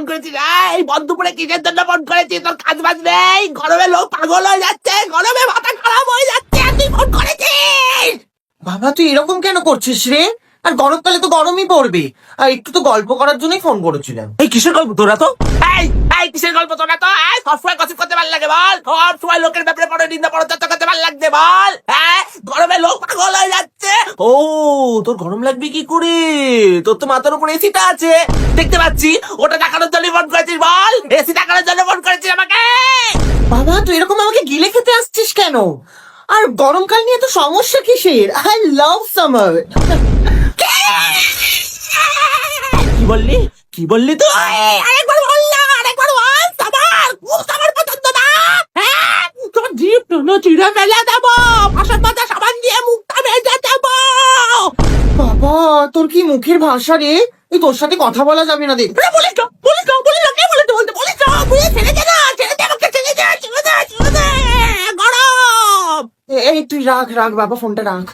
করেছিস? এই বন্ধুপুরে কিসের জন্য ফোন করেছিস? তোর কাজ বাজ নেই? গরমে লোক পাগল হয়ে যাচ্ছে, গরমে মাথা খারাপ হয়ে যাচ্ছে, আর তুই ফোন করেছিস? বাবা তুই এরকম কেন করছিস রে? আর গরমকালে তো গরমই পড়বে, আর একটু তো গল্প করার জন্যই ফোন করেছিলাম। এই কিসের গল্প তোরা তো? এই কিসের গল্প তোরা তো? সবসময় গসিপ করতে ভালো লাগে বল? সব সময় লোকের ব্যাপারে পড়ে নিন্দা পড়াচর্চা করতে ভালো লাগছে বল? গরমে লোক পাগল হয়ে যাচ্ছে। ও, তোর গরম লাগবে কি করে? তোর তো মাথার উপর এসিটা আছে, দেখতে পাচ্ছি। ওটা দেখানোর জন্য ফোন করেছিস বল? এসি দেখানোর জন্য ফোন করেছিস আমাকে? বাবা তুই এরকম আমাকে গিলে খেতে আসছিস কেন? আর গরমকাল নিয়ে তো সমস্যা কিসের? I love summer. কি বললি? কি বললি তুই? আরেকবার বল না, আরেকবার বল। সামার, খুব সামার পছন্দ না। তোর জিভ টোনো চিড়ে ফেলে দেবো, পাশের পাতা সাবান দিয়ে মুখটা ভেজে দেবো। বাবা তোর কি মুখের ভাষা রে? এই তোর সাথে কথা বলা যাবে না দেখ। বলিস না, বলিস না, বলিস না, কে বলতে বলতে বলিস না, বলিস ছেড়ে দে না, ছেড়ে দে আমাকে, ছেড়ে দে, ছেড়ে দে, ছেড়ে দে, গরম। এই তুই রাখ রাখ বাবা, ফোনটা রাখ।